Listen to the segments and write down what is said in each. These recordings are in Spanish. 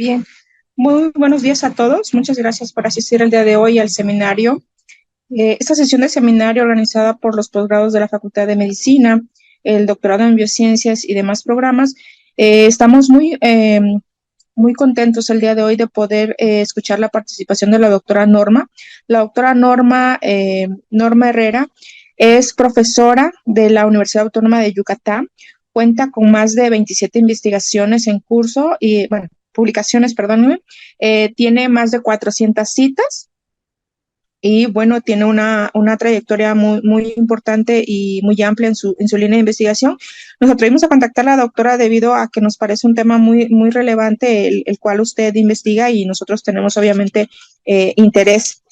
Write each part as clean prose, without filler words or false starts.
Bien, muy buenos días a todos. Muchas gracias por asistir el día de hoy al seminario. Esta sesión de seminario organizada por los posgrados de la Facultad de Medicina, el doctorado en biociencias y demás programas, estamos muy contentos el día de hoy de poder escuchar la participación de la doctora Norma. La doctora Norma Herrera es profesora de la Universidad Autónoma de Yucatán, cuenta con más de 27 investigaciones en curso y, bueno, publicaciones, perdónenme, tiene más de 400 citas y bueno, tiene una trayectoria muy importante y muy amplia en su línea de investigación. Nos atrevimos a contactar a la doctora debido a que nos parece un tema muy relevante, el cual usted investiga y nosotros tenemos obviamente interés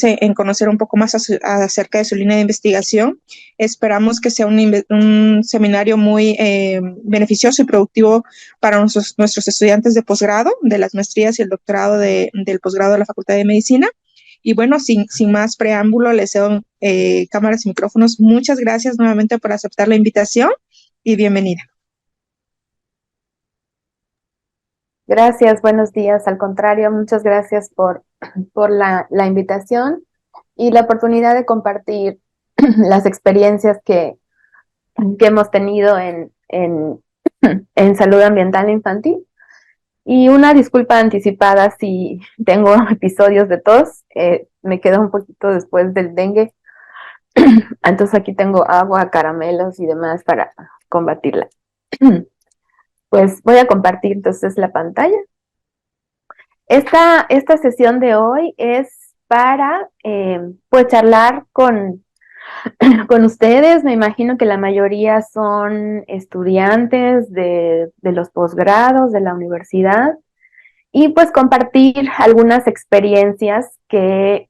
en conocer un poco más acerca de su línea de investigación. Esperamos que sea un seminario muy beneficioso y productivo para nuestros estudiantes de posgrado, de las maestrías y el doctorado del posgrado de la Facultad de Medicina. Y bueno, sin más preámbulo, les cedo cámaras y micrófonos. Muchas gracias nuevamente por aceptar la invitación y bienvenida. Gracias, buenos días. Al contrario, muchas gracias por la invitación y la oportunidad de compartir las experiencias que hemos tenido en salud ambiental infantil. Y una disculpa anticipada si tengo episodios de tos, me quedo un poquito después del dengue. Entonces aquí tengo agua, caramelos y demás para combatirla. Pues voy a compartir entonces la pantalla. Esta sesión de hoy es para pues charlar con ustedes. Me imagino que la mayoría son estudiantes de los posgrados de la universidad y pues compartir algunas experiencias qué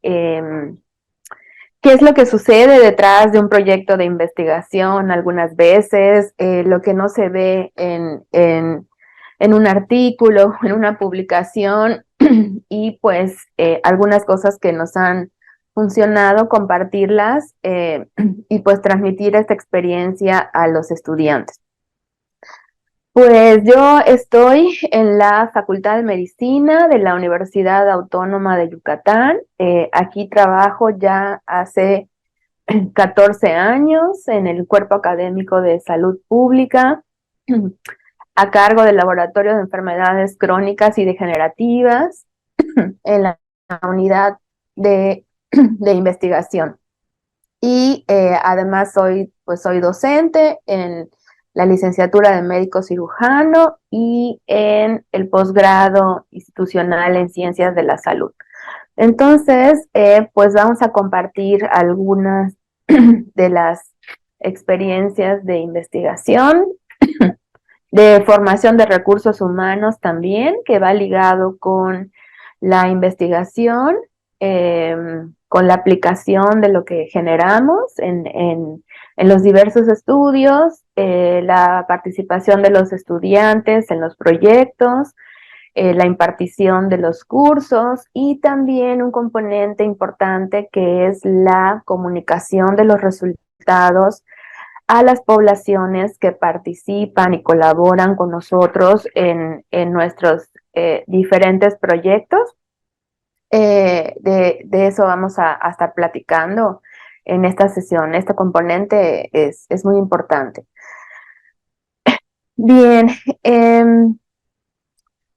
es lo que sucede detrás de un proyecto de investigación algunas veces, lo que no se ve en un artículo, en una publicación, y pues algunas cosas que nos han funcionado, compartirlas y pues transmitir esta experiencia a los estudiantes. Pues yo estoy en la Facultad de Medicina de la Universidad Autónoma de Yucatán. Aquí trabajo ya hace 14 años en el Cuerpo Académico de Salud Pública, a cargo del Laboratorio de Enfermedades Crónicas y Degenerativas en la unidad de investigación. Y además soy docente en la licenciatura de médico cirujano y en el posgrado institucional en ciencias de la salud. Entonces, pues vamos a compartir algunas de las experiencias de investigación, de formación de recursos humanos también, que va ligado con la investigación, con la aplicación de lo que generamos en los diversos estudios, la participación de los estudiantes en los proyectos, la impartición de los cursos y también un componente importante que es la comunicación de los resultados a las poblaciones que participan y colaboran con nosotros en nuestros diferentes proyectos. De eso vamos a estar platicando en esta sesión. Este componente es muy importante. Bien,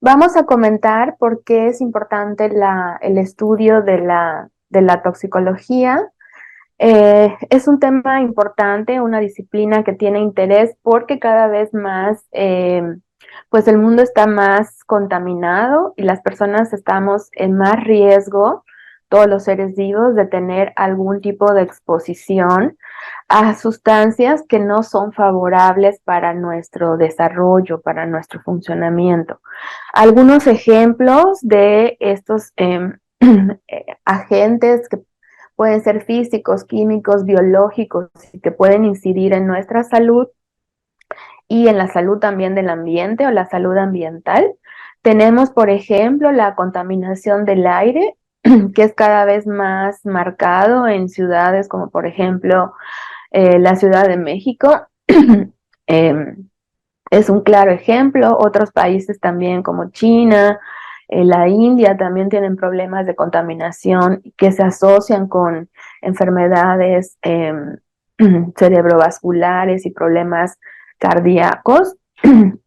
vamos a comentar por qué es importante el estudio de la toxicología. Es un tema importante, una disciplina que tiene interés porque cada vez más pues el mundo está más contaminado y las personas estamos en más riesgo, todos los seres vivos, de tener algún tipo de exposición a sustancias que no son favorables para nuestro desarrollo, para nuestro funcionamiento. Algunos ejemplos de estos agentes que pueden ser físicos, químicos, biológicos, que pueden incidir en nuestra salud y en la salud también del ambiente o la salud ambiental. Tenemos, por ejemplo, la contaminación del aire, que es cada vez más marcado en ciudades como, por ejemplo, la Ciudad de México. es un claro ejemplo. Otros países también como China, la India también tienen problemas de contaminación que se asocian con enfermedades cerebrovasculares y problemas cardíacos.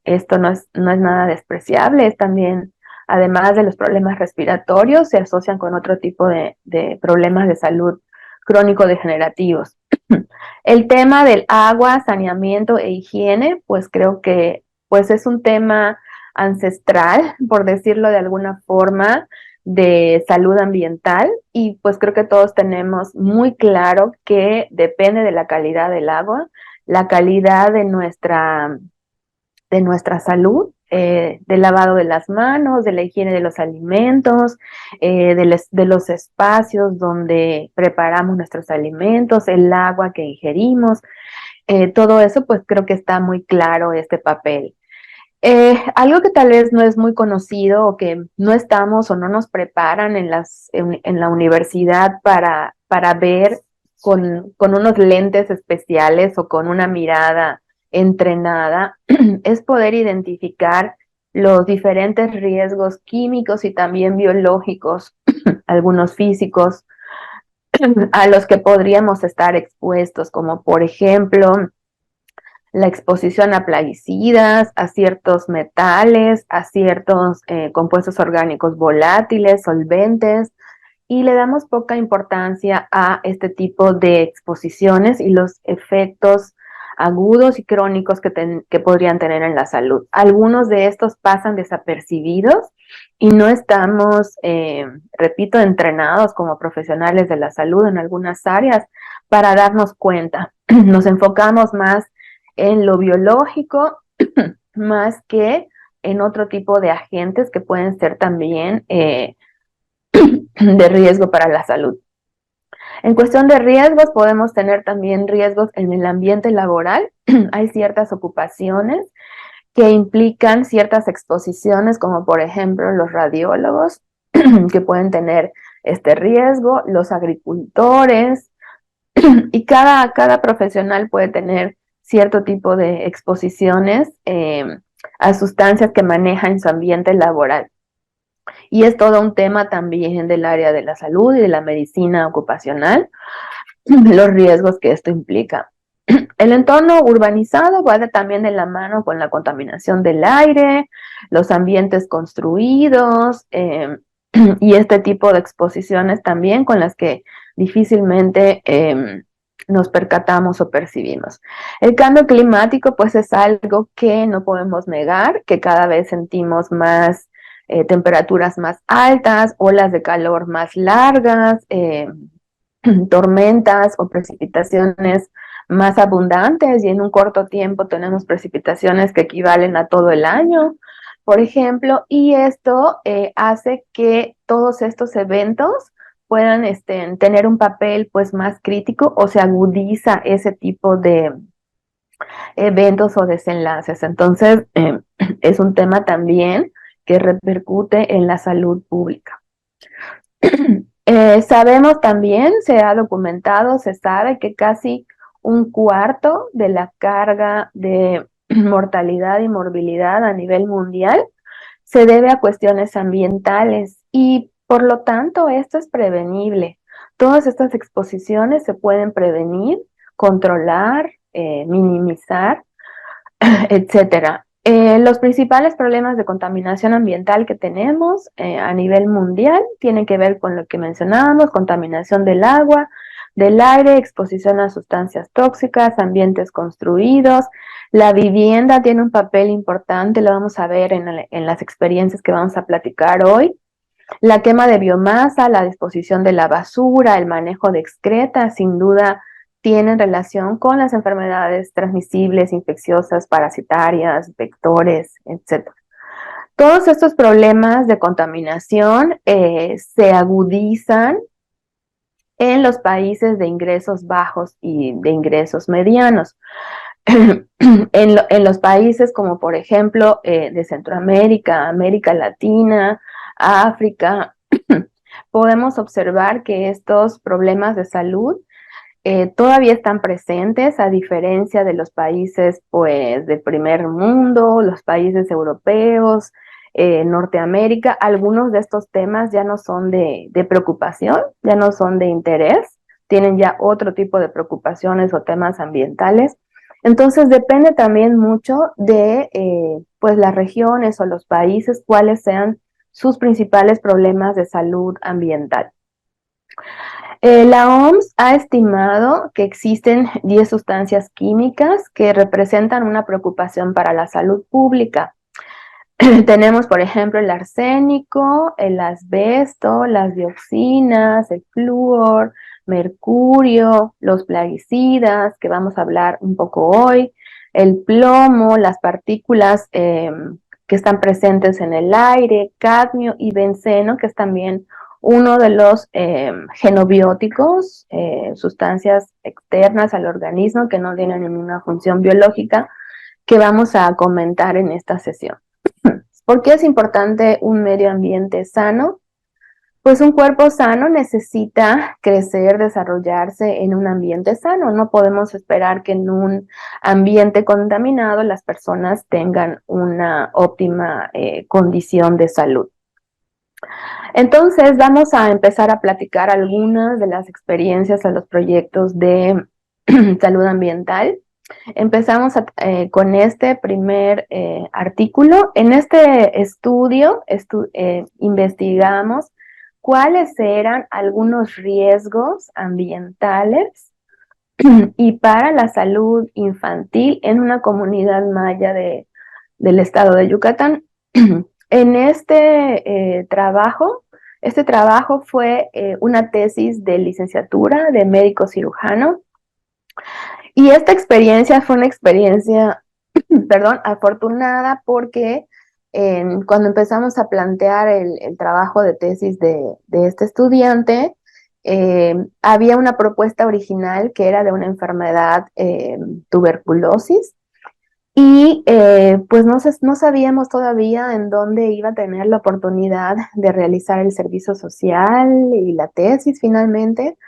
Esto no es nada despreciable, es también, además de los problemas respiratorios, se asocian con otro tipo de problemas de salud crónico-degenerativos. El tema del agua, saneamiento e higiene, pues creo que pues es un tema ancestral, por decirlo de alguna forma, de salud ambiental, y pues creo que todos tenemos muy claro que depende de la calidad del agua, la calidad de nuestra salud, del lavado de las manos, de la higiene de los alimentos, de los espacios donde preparamos nuestros alimentos, el agua que ingerimos, todo eso pues creo que está muy claro este papel. Algo que tal vez no es muy conocido o que no estamos o no nos preparan en la universidad para ver con unos lentes especiales o con una mirada entrenada es poder identificar los diferentes riesgos químicos y también biológicos, algunos físicos, a los que podríamos estar expuestos, como por ejemplo la exposición a plaguicidas, a ciertos metales, a ciertos compuestos orgánicos volátiles, solventes, y le damos poca importancia a este tipo de exposiciones y los efectos agudos y crónicos que podrían tener en la salud. Algunos de estos pasan desapercibidos y no estamos, repito, entrenados como profesionales de la salud en algunas áreas para darnos cuenta. Nos enfocamos más en lo biológico más que en otro tipo de agentes que pueden ser también de riesgo para la salud. En cuestión de riesgos, podemos tener también riesgos en el ambiente laboral. Hay ciertas ocupaciones que implican ciertas exposiciones, como por ejemplo los radiólogos, que pueden tener este riesgo, los agricultores, y cada profesional puede tener cierto tipo de exposiciones a sustancias que maneja en su ambiente laboral. Y es todo un tema también del área de la salud y de la medicina ocupacional, los riesgos que esto implica. El entorno urbanizado va también de la mano con la contaminación del aire, los ambientes construidos y este tipo de exposiciones también con las que difícilmente nos percatamos o percibimos. El cambio climático pues es algo que no podemos negar, que cada vez sentimos más temperaturas más altas, olas de calor más largas, tormentas o precipitaciones más abundantes, y en un corto tiempo tenemos precipitaciones que equivalen a todo el año, por ejemplo, y esto hace que todos estos eventos puedan tener un papel pues más crítico, o se agudiza ese tipo de eventos o desenlaces. Entonces, es un tema también que repercute en la salud pública. Sabemos también, se ha documentado, se sabe que casi un cuarto de la carga de mortalidad y morbilidad a nivel mundial se debe a cuestiones ambientales, y por lo tanto esto es prevenible. Todas estas exposiciones se pueden prevenir, controlar, minimizar, etcétera. Los principales problemas de contaminación ambiental que tenemos a nivel mundial tienen que ver con lo que mencionábamos: contaminación del agua, del aire, exposición a sustancias tóxicas, ambientes construidos. La vivienda tiene un papel importante, lo vamos a ver en las experiencias que vamos a platicar hoy. La quema de biomasa, la disposición de la basura, el manejo de excretas, sin duda tienen relación con las enfermedades transmisibles, infecciosas, parasitarias, vectores, etc. Todos estos problemas de contaminación se agudizan en los países de ingresos bajos y de ingresos medianos. En los países como por ejemplo de Centroamérica, América Latina, África, podemos observar que estos problemas de salud todavía están presentes, a diferencia de los países pues de primer mundo, los países europeos, Norteamérica. Algunos de estos temas ya no son de preocupación, ya no son de interés, tienen ya otro tipo de preocupaciones o temas ambientales. Entonces depende también mucho de pues las regiones o los países, cuáles sean sus principales problemas de salud ambiental. La OMS ha estimado que existen 10 sustancias químicas que representan una preocupación para la salud pública. Tenemos, por ejemplo, el arsénico, el asbesto, las dioxinas, el flúor, mercurio, los plaguicidas, que vamos a hablar un poco hoy, el plomo, las partículas que están presentes en el aire, cadmio y benceno, que es también uno de los genobióticos, sustancias externas al organismo que no tienen ninguna función biológica, que vamos a comentar en esta sesión. ¿Por qué es importante un medio ambiente sano? Pues un cuerpo sano necesita crecer, desarrollarse en un ambiente sano. No podemos esperar que en un ambiente contaminado las personas tengan una óptima condición de salud. Entonces vamos a empezar a platicar algunas de las experiencias o los proyectos de salud ambiental. Empezamos con este primer artículo. En este estudio investigamos cuáles eran algunos riesgos ambientales y para la salud infantil en una comunidad maya del estado de Yucatán. En este trabajo fue una tesis de licenciatura de médico cirujano. Y esta experiencia fue una experiencia, perdón, afortunada porque cuando empezamos a plantear el trabajo de tesis de este estudiante, había una propuesta original que era de una enfermedad, tuberculosis, y pues no sabíamos todavía en dónde iba a tener la oportunidad de realizar el servicio social y la tesis finalmente.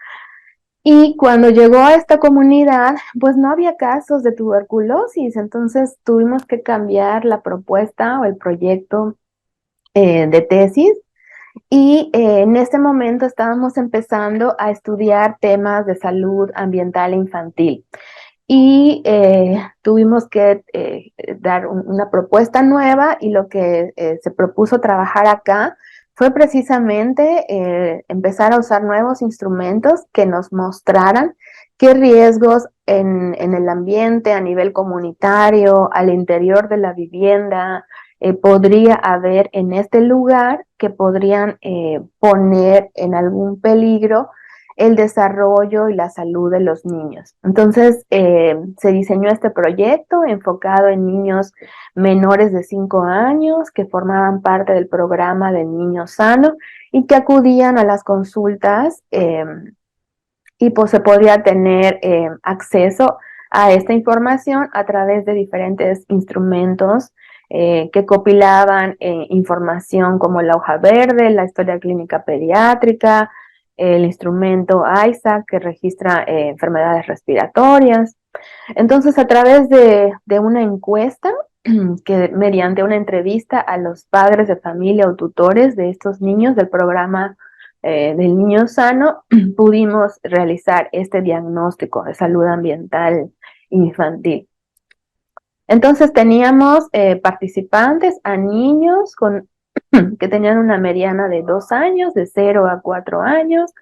Y cuando llegó a esta comunidad, pues no había casos de tuberculosis, entonces tuvimos que cambiar la propuesta o el proyecto de tesis. Y en este momento estábamos empezando a estudiar temas de salud ambiental e infantil. Y tuvimos que dar una propuesta nueva, y lo que se propuso trabajar acá fue precisamente empezar a usar nuevos instrumentos que nos mostraran qué riesgos en el ambiente, a nivel comunitario, al interior de la vivienda, podría haber en este lugar que podrían poner en algún peligro el desarrollo y la salud de los niños. Entonces, se diseñó este proyecto enfocado en niños menores de 5 años que formaban parte del programa del Niño Sano y que acudían a las consultas y pues se podía tener acceso a esta información a través de diferentes instrumentos que compilaban información como la hoja verde, la historia clínica pediátrica, el instrumento ISAC que registra enfermedades respiratorias. Entonces, a través de una encuesta, que mediante una entrevista a los padres de familia o tutores de estos niños del programa del Niño Sano, pudimos realizar este diagnóstico de salud ambiental infantil. Entonces teníamos participantes a niños que tenían una mediana de 2 años, de 0 a 4 años,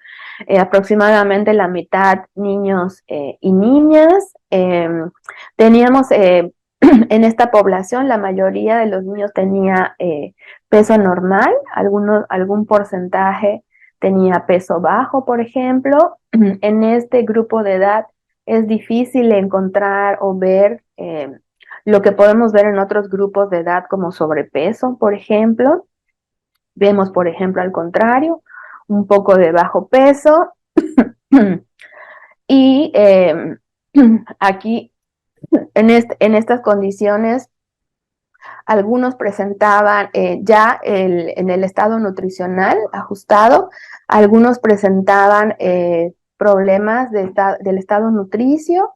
aproximadamente la mitad niños y niñas. Teníamos en esta población, la mayoría de los niños tenía peso normal, algún porcentaje tenía peso bajo, por ejemplo. En este grupo de edad es difícil encontrar o ver lo que podemos ver en otros grupos de edad como sobrepeso, por ejemplo. Vemos, por ejemplo, al contrario, un poco de bajo peso. Y aquí, en estas condiciones, algunos presentaban ya en el estado nutricional ajustado, algunos presentaban problemas del estado nutricio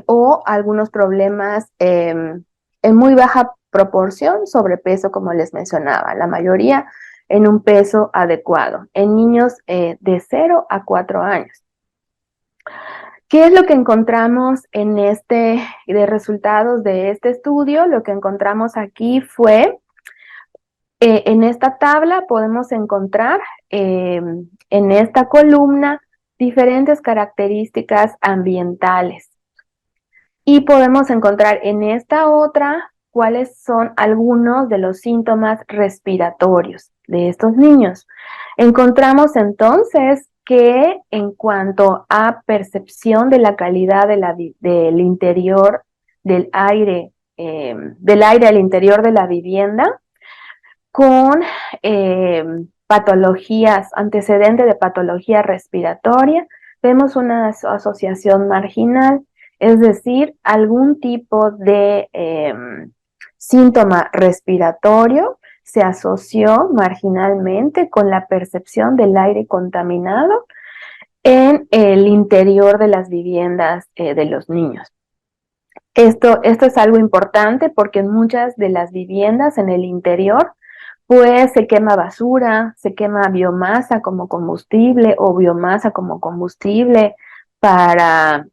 o algunos problemas en muy baja proporción, sobrepeso, como les mencionaba, la mayoría en un peso adecuado, en niños de 0 a 4 años. ¿Qué es lo que encontramos de resultados de este estudio? Lo que encontramos aquí fue, en esta tabla podemos encontrar en esta columna diferentes características ambientales. Y podemos encontrar en esta otra cuáles son algunos de los síntomas respiratorios de estos niños. Encontramos entonces que en cuanto a percepción de la calidad del interior del aire al interior de la vivienda, con patologías, antecedente de patología respiratoria, vemos una asociación marginal, es decir, algún tipo de síntoma respiratorio se asoció marginalmente con la percepción del aire contaminado en el interior de las viviendas de los niños. Esto es algo importante porque en muchas de las viviendas en el interior pues se quema basura, se quema biomasa como combustible o biomasa como combustible para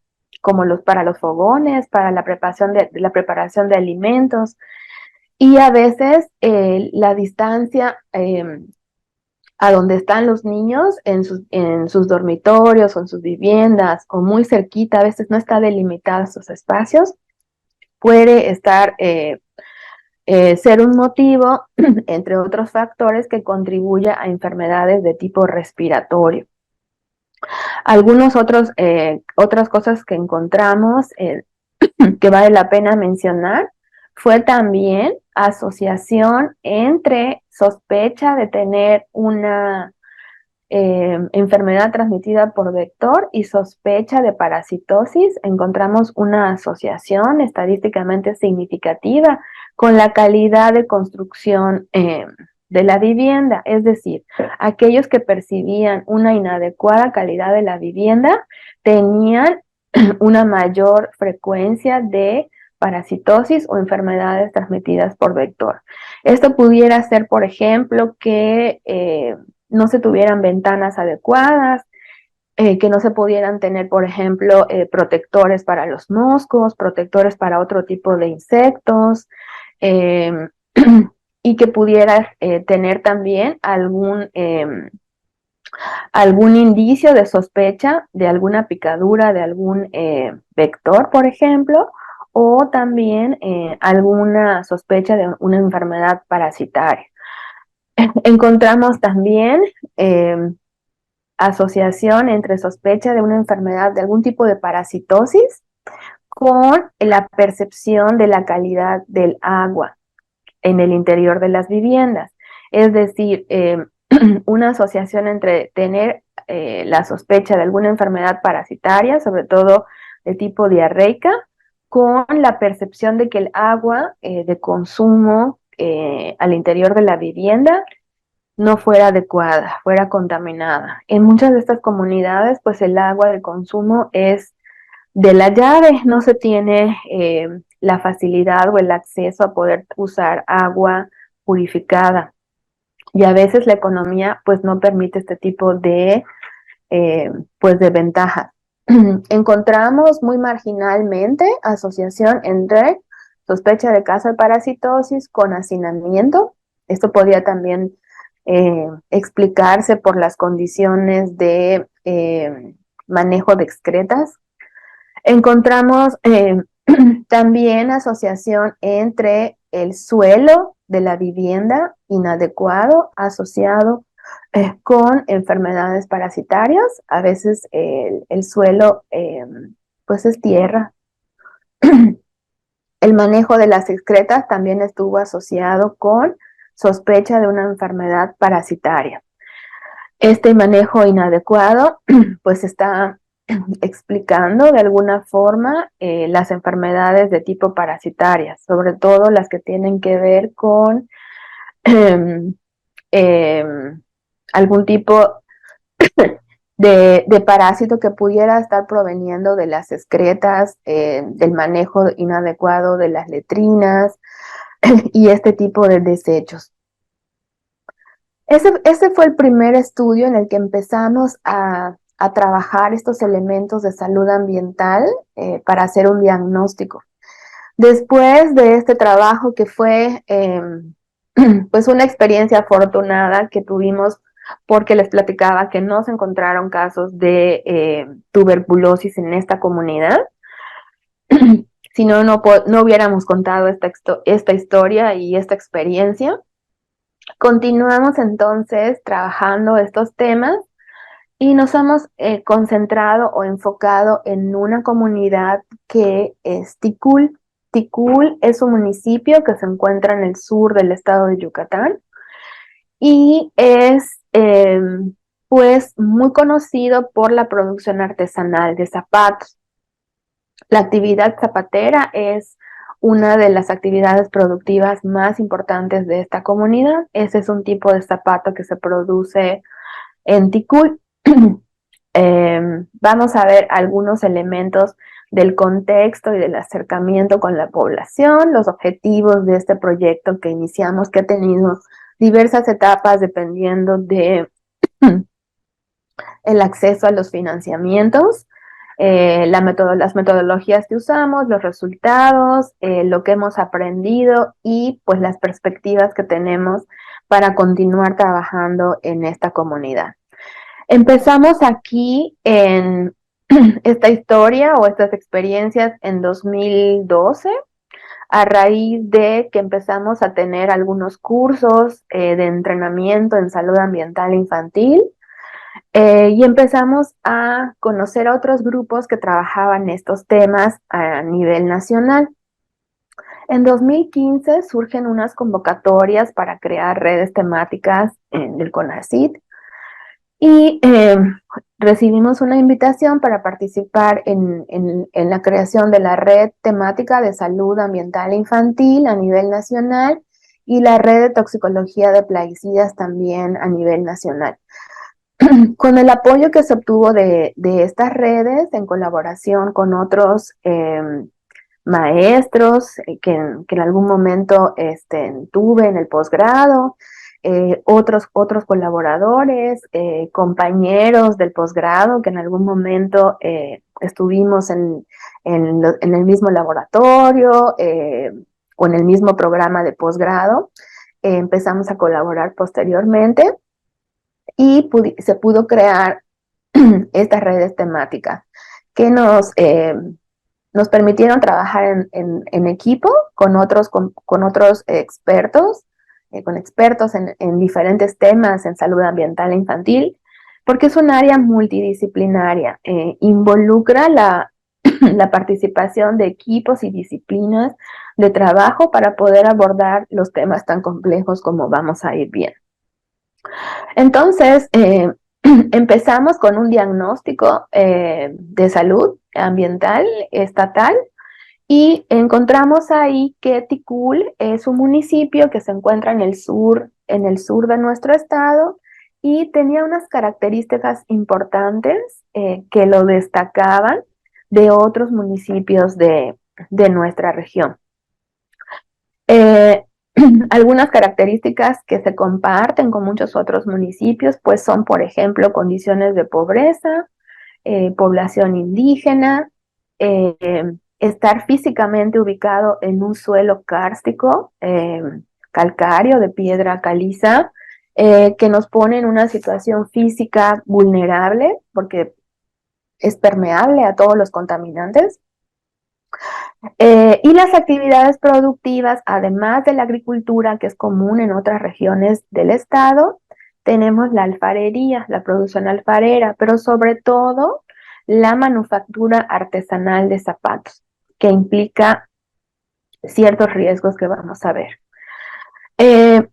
los fogones, para la preparación de alimentos. Y a veces la distancia a donde están los niños en sus dormitorios o en sus viviendas o muy cerquita, a veces no está delimitados sus espacios, puede estar ser un motivo, entre otros factores, que contribuya a enfermedades de tipo respiratorio. Otras cosas que encontramos que vale la pena mencionar fue también asociación entre sospecha de tener una enfermedad transmitida por vector y sospecha de parasitosis. Encontramos una asociación estadísticamente significativa con la calidad de construcción de la vivienda, es decir, aquellos que percibían una inadecuada calidad de la vivienda tenían una mayor frecuencia de parasitosis o enfermedades transmitidas por vector. Esto pudiera ser, por ejemplo, que no se tuvieran ventanas adecuadas, que no se pudieran tener, por ejemplo, protectores para los moscos, protectores para otro tipo de insectos, y que pudiera tener también algún indicio de sospecha de alguna picadura de algún vector, por ejemplo, o también alguna sospecha de una enfermedad parasitaria. Encontramos también asociación entre sospecha de una enfermedad de algún tipo de parasitosis con la percepción de la calidad del agua en el interior de las viviendas. Es decir, una asociación entre tener la sospecha de alguna enfermedad parasitaria, sobre todo de tipo diarreica, con la percepción de que el agua de consumo al interior de la vivienda no fuera adecuada, fuera contaminada. En muchas de estas comunidades, pues el agua de consumo es de la llave, no se tiene la facilidad o el acceso a poder usar agua purificada. Y a veces la economía pues no permite este tipo de ventajas. Encontramos muy marginalmente asociación entre sospecha de caso de parasitosis con hacinamiento. Esto podría también explicarse por las condiciones de manejo de excretas. Encontramos también asociación entre el suelo de la vivienda inadecuado asociado con enfermedades parasitarias. A veces el suelo pues es tierra. El manejo de las excretas también estuvo asociado con sospecha de una enfermedad parasitaria. Este manejo inadecuado pues está explicando de alguna forma las enfermedades de tipo parasitarias, sobre todo las que tienen que ver con algún tipo de parásito que pudiera estar proveniendo de las excretas, del manejo inadecuado de las letrinas y este tipo de desechos. Ese fue el primer estudio en el que empezamos a trabajar estos elementos de salud ambiental para hacer un diagnóstico. Después de este trabajo, que fue pues una experiencia afortunada que tuvimos, porque les platicaba que no se encontraron casos de tuberculosis en esta comunidad, si no, no hubiéramos contado esta historia y esta experiencia. Continuamos entonces trabajando estos temas y nos hemos concentrado o enfocado en una comunidad que es Tikul. Tikul es un municipio que se encuentra en el sur del estado de Yucatán y es pues muy conocido por la producción artesanal de zapatos. La actividad zapatera es una de las actividades productivas más importantes de esta comunidad. Ese es un tipo de zapato que se produce en Tikul. Vamos a ver algunos elementos del contexto y del acercamiento con la población, los objetivos de este proyecto que iniciamos, que ha tenido diversas etapas dependiendo de el acceso a los financiamientos, las metodologías que usamos, los resultados, lo que hemos aprendido y pues las perspectivas que tenemos para continuar trabajando en esta comunidad. Empezamos aquí en esta historia o estas experiencias en 2012, a raíz de que empezamos a tener algunos cursos de entrenamiento en salud ambiental infantil, y empezamos a conocer a otros grupos que trabajaban estos temas a nivel nacional. En 2015 surgen unas convocatorias para crear redes temáticas del CONACYT y recibimos una invitación para participar en la creación de la red temática de salud ambiental infantil a nivel nacional y la red de toxicología de plaguicidas también a nivel nacional. Con el apoyo que se obtuvo de estas redes, en colaboración con otros maestros que en algún momento tuve en el posgrado, otros colaboradores, compañeros del posgrado que en algún momento estuvimos en el mismo laboratorio o en el mismo programa de posgrado, empezamos a colaborar posteriormente y se pudo crear estas redes temáticas que nos permitieron trabajar en equipo con otros expertos, con expertos en diferentes temas en salud ambiental e infantil, porque es un área multidisciplinaria, involucra la participación de equipos y disciplinas de trabajo para poder abordar los temas tan complejos como vamos a ir viendo. Entonces, empezamos con un diagnóstico de salud ambiental estatal y encontramos ahí que Tikul es un municipio que se encuentra en el sur de nuestro estado y tenía unas características importantes que lo destacaban de otros municipios de nuestra región. Algunas características que se comparten con muchos otros municipios, pues son, por ejemplo, condiciones de pobreza, población indígena, estar físicamente ubicado en un suelo kárstico, calcáreo, de piedra caliza, que nos pone en una situación física vulnerable, porque es permeable a todos los contaminantes. Y las actividades productivas, además de la agricultura, que es común en otras regiones del estado, tenemos la alfarería, la producción alfarera, pero sobre todo la manufactura artesanal de zapatos, que implica ciertos riesgos que vamos a ver.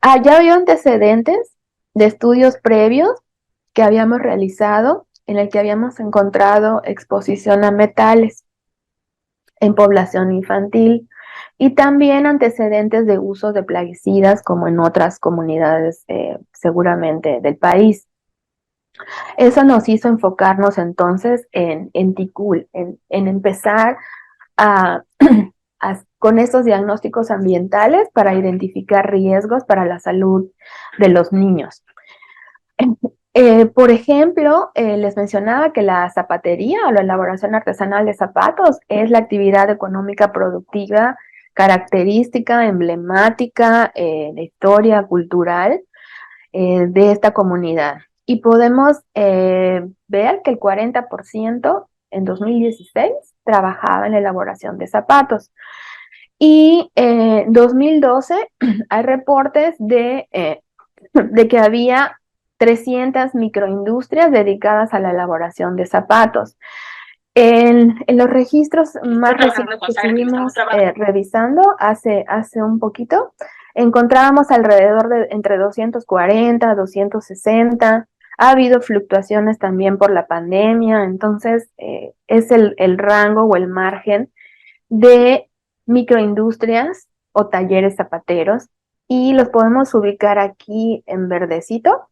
Allá había antecedentes de estudios previos que habíamos realizado en el que habíamos encontrado exposición a metales en población infantil y también antecedentes de uso de plaguicidas como en otras comunidades seguramente del país. Eso nos hizo enfocarnos entonces en TICUL, en empezar a, con estos diagnósticos ambientales para identificar riesgos para la salud de los niños. Por ejemplo, les mencionaba que la zapatería o la elaboración artesanal de zapatos es la actividad económica productiva característica, emblemática, de historia cultural de esta comunidad. Y podemos ver que el 40% en 2016 trabajaba en la elaboración de zapatos. Y en 2012 hay reportes de que había 300 microindustrias dedicadas a la elaboración de zapatos. En los registros más recientes que estuvimos revisando hace un poquito, encontrábamos alrededor de entre 240, 260. Ha habido fluctuaciones también por la pandemia, entonces es el rango o el margen de microindustrias o talleres zapateros, y los podemos ubicar aquí en verdecito.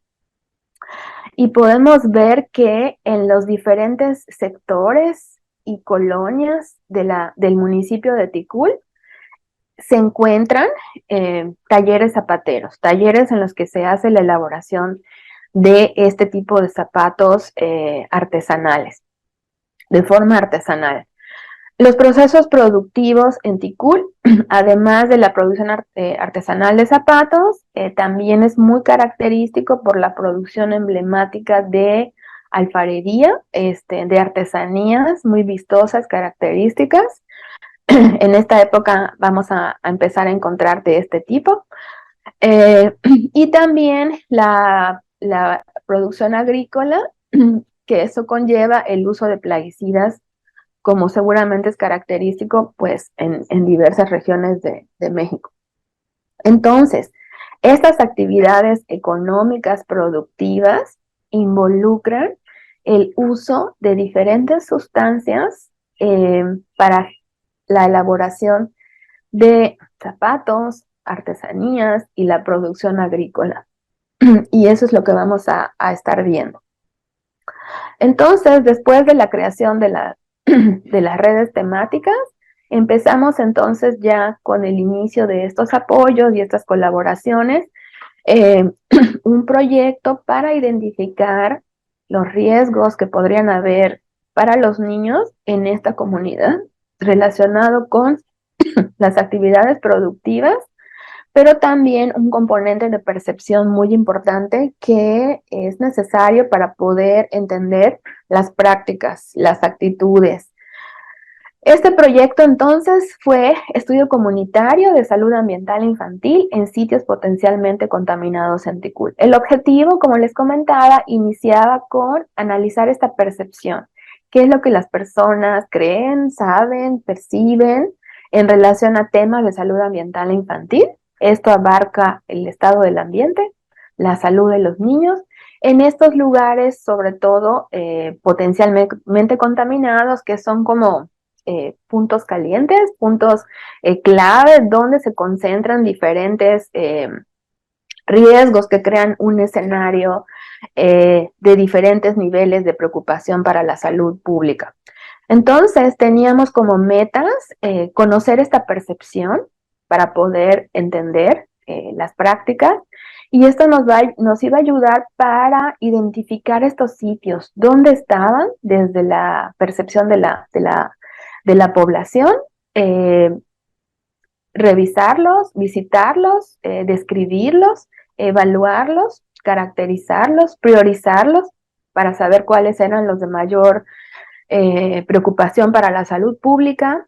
Y podemos ver que en los diferentes sectores y colonias del municipio de Ticul se encuentran talleres zapateros, talleres en los que se hace la elaboración de este tipo de zapatos artesanales, de forma artesanal. Los procesos productivos en Ticul, además de la producción artesanal de zapatos, también es muy característico por la producción emblemática de alfarería, de artesanías muy vistosas, características. En esta época vamos a empezar a encontrar de este tipo. Y también la producción agrícola, que eso conlleva el uso de plaguicidas, como seguramente es característico pues en diversas regiones de México. Entonces, estas actividades económicas productivas involucran el uso de diferentes sustancias para la elaboración de zapatos, artesanías y la producción agrícola. Y eso es lo que vamos a estar viendo. Entonces, después de la creación de las redes temáticas, empezamos entonces ya con el inicio de estos apoyos y estas colaboraciones, un proyecto para identificar los riesgos que podrían haber para los niños en esta comunidad relacionado con las actividades productivas, pero también un componente de percepción muy importante que es necesario para poder entender las prácticas, las actitudes. Este proyecto entonces fue estudio comunitario de salud ambiental infantil en sitios potencialmente contaminados en Ticul. El objetivo, como les comentaba, iniciaba con analizar esta percepción. ¿Qué es lo que las personas creen, saben, perciben en relación a temas de salud ambiental infantil? Esto abarca el estado del ambiente, la salud de los niños, en estos lugares, sobre todo potencialmente contaminados, que son como puntos calientes, puntos clave, donde se concentran diferentes riesgos que crean un escenario de diferentes niveles de preocupación para la salud pública. Entonces, teníamos como metas conocer esta percepción para poder entender las prácticas, y esto nos iba a ayudar para identificar estos sitios, dónde estaban desde la percepción de la población, revisarlos, visitarlos, describirlos, evaluarlos, caracterizarlos, priorizarlos para saber cuáles eran los de mayor preocupación para la salud pública,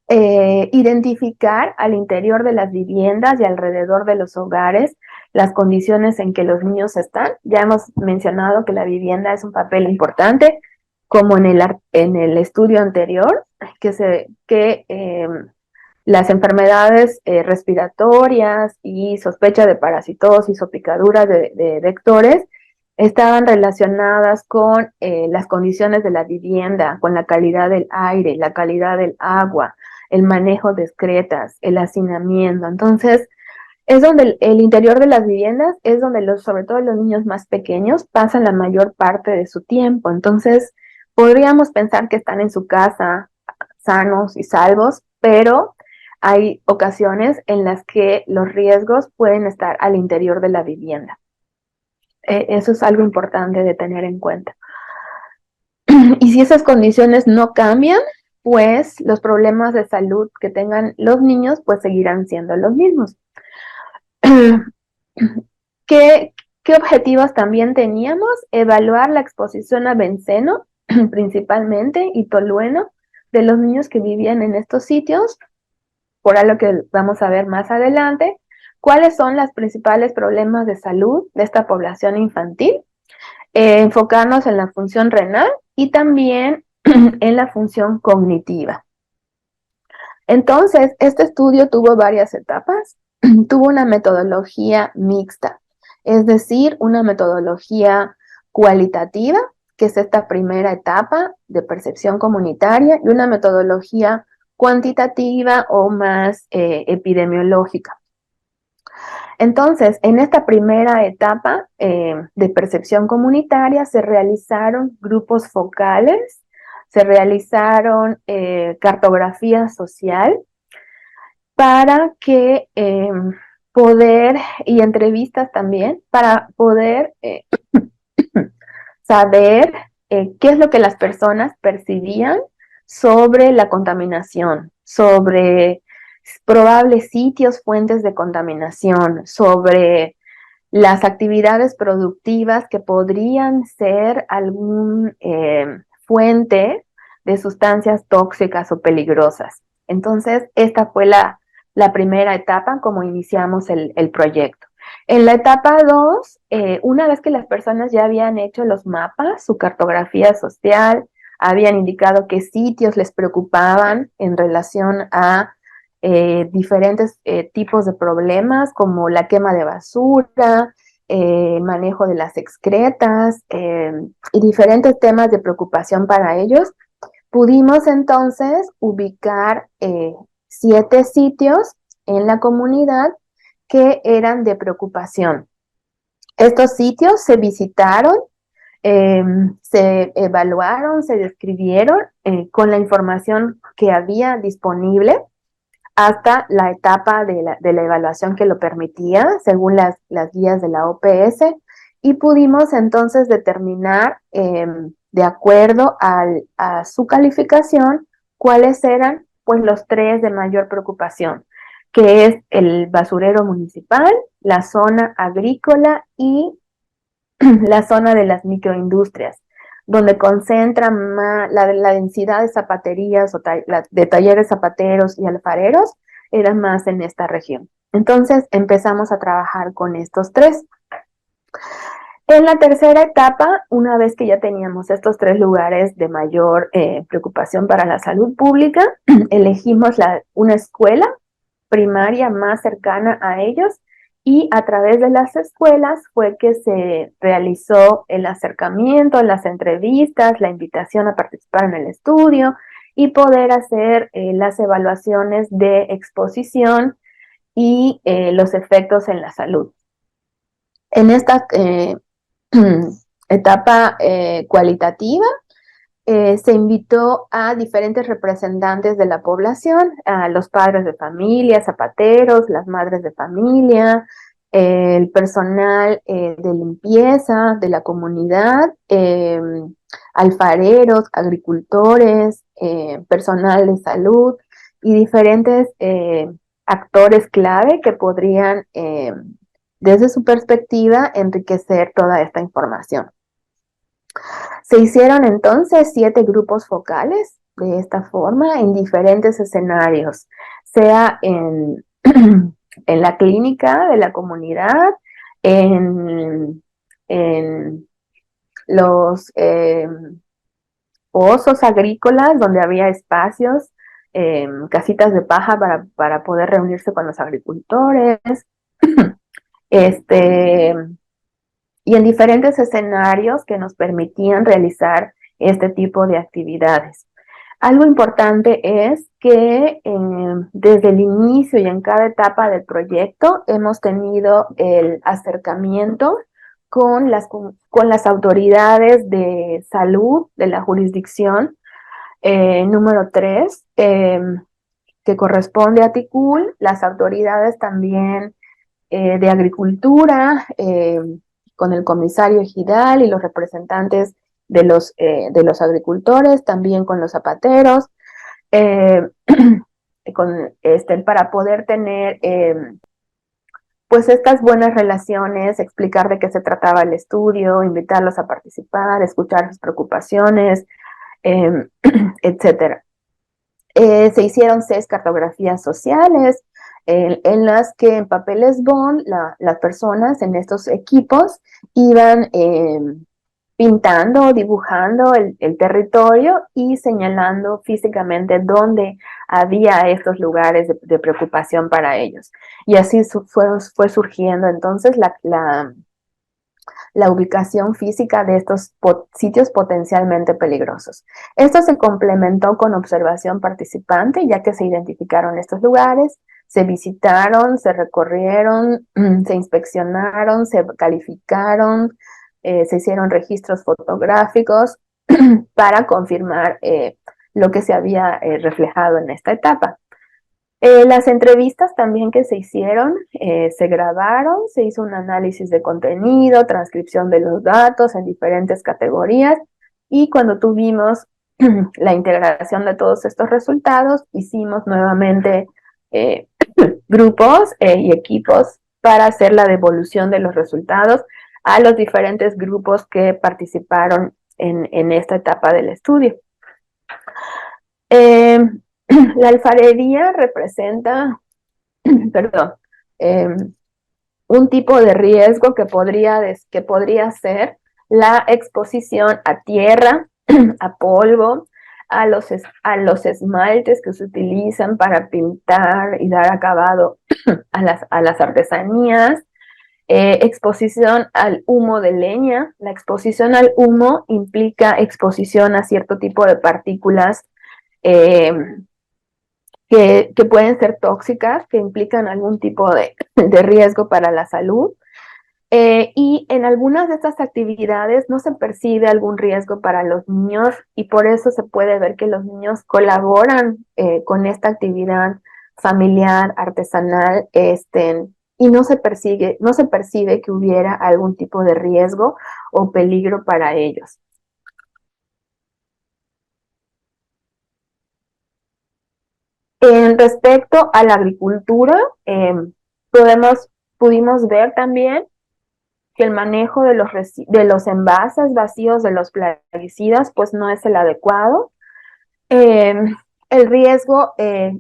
identificar al interior de las viviendas y alrededor de los hogares las condiciones en que los niños están. Ya hemos mencionado que la vivienda es un papel importante, como en el estudio anterior, que las enfermedades respiratorias y sospecha de parasitosis o picaduras de vectores estaban relacionadas con las condiciones de la vivienda, con la calidad del aire, la calidad del agua, el manejo de excretas, el hacinamiento. Entonces, Es donde el interior de las viviendas es donde sobre todo los niños más pequeños pasan la mayor parte de su tiempo. Entonces, podríamos pensar que están en su casa sanos y salvos, pero hay ocasiones en las que los riesgos pueden estar al interior de la vivienda. Eso es algo importante de tener en cuenta. Y si esas condiciones no cambian, pues los problemas de salud que tengan los niños pues seguirán siendo los mismos. ¿Qué objetivos también teníamos? Evaluar la exposición a benceno, principalmente, y tolueno, de los niños que vivían en estos sitios, por algo que vamos a ver más adelante. ¿Cuáles son los principales problemas de salud de esta población infantil? Enfocarnos en la función renal y también en la función cognitiva. Entonces, este estudio tuvo varias etapas. Tuvo una metodología mixta, es decir, una metodología cualitativa, que es esta primera etapa de percepción comunitaria, y una metodología cuantitativa o más epidemiológica. Entonces, en esta primera etapa de percepción comunitaria se realizaron grupos focales, se realizaron cartografía social para que poder, y entrevistas también, para poder saber qué es lo que las personas percibían sobre la contaminación, sobre probables sitios, fuentes de contaminación, sobre las actividades productivas que podrían ser algún fuente de sustancias tóxicas o peligrosas. Entonces, esta fue la primera etapa como iniciamos el proyecto. En la etapa 2, una vez que las personas ya habían hecho los mapas, su cartografía social, habían indicado qué sitios les preocupaban en relación a diferentes tipos de problemas como la quema de basura, manejo de las excretas y diferentes temas de preocupación para ellos, pudimos entonces ubicar 7 sitios en la comunidad que eran de preocupación. Estos sitios se visitaron, se evaluaron, se describieron con la información que había disponible hasta la etapa de la evaluación que lo permitía, según las guías de la OPS, y pudimos entonces determinar, de acuerdo a su calificación, cuáles eran pues los 3 de mayor preocupación, que es el basurero municipal, la zona agrícola y la zona de las microindustrias, donde concentran la densidad de zapaterías o de talleres zapateros y alfareros, era más en esta región. Entonces empezamos a trabajar con estos 3. En la tercera etapa, una vez que ya teníamos estos 3 lugares de mayor preocupación para la salud pública, elegimos una escuela primaria más cercana a ellos, y a través de las escuelas fue que se realizó el acercamiento, las entrevistas, la invitación a participar en el estudio y poder hacer las evaluaciones de exposición y los efectos en la salud. En esta etapa cualitativa, se invitó a diferentes representantes de la población, a los padres de familia, zapateros, las madres de familia, el personal de limpieza de la comunidad, alfareros, agricultores, personal de salud y diferentes actores clave que podrían, desde su perspectiva, enriquecer toda esta información. Se hicieron entonces 7 grupos focales de esta forma en diferentes escenarios, sea en, en la clínica de la comunidad, en los pozos agrícolas donde había espacios, casitas de paja para poder reunirse con los agricultores, y en diferentes escenarios que nos permitían realizar este tipo de actividades. Algo importante es que desde el inicio y en cada etapa del proyecto hemos tenido el acercamiento con las autoridades de salud de la jurisdicción número 3, que corresponde a Ticul, las autoridades también de agricultura, con el comisario ejidal y los representantes de los agricultores, también con los zapateros, para poder tener pues estas buenas relaciones, explicar de qué se trataba el estudio, invitarlos a participar, escuchar sus preocupaciones, etcétera. Se hicieron 6 cartografías sociales en las que en papeles bond las personas en estos equipos iban pintando, dibujando el territorio y señalando físicamente dónde había estos lugares de preocupación para ellos. Y así fue surgiendo entonces la ubicación física de estos sitios potencialmente peligrosos. Esto se complementó con observación participante, ya que se identificaron estos lugares, se visitaron, se recorrieron, se inspeccionaron, se calificaron, se hicieron registros fotográficos para confirmar lo que se había reflejado en esta etapa. Las entrevistas también que se hicieron, se grabaron, se hizo un análisis de contenido, transcripción de los datos en diferentes categorías, y cuando tuvimos la integración de todos estos resultados, hicimos nuevamente grupos y equipos para hacer la devolución de los resultados a los diferentes grupos que participaron en esta etapa del estudio. La alfarería representa, perdón, un tipo de riesgo que podría ser la exposición a tierra, a polvo, a los esmaltes que se utilizan para pintar y dar acabado a las artesanías, exposición al humo de leña. La exposición al humo implica exposición a cierto tipo de partículas que pueden ser tóxicas, que implican algún tipo de riesgo para la salud. Y en algunas de estas actividades no se percibe algún riesgo para los niños, y por eso se puede ver que los niños colaboran con esta actividad familiar, artesanal, y no se percibe que hubiera algún tipo de riesgo o peligro para ellos. Respecto a la agricultura, pudimos ver también que el manejo de los envases vacíos de los plaguicidas pues no es el adecuado. El riesgo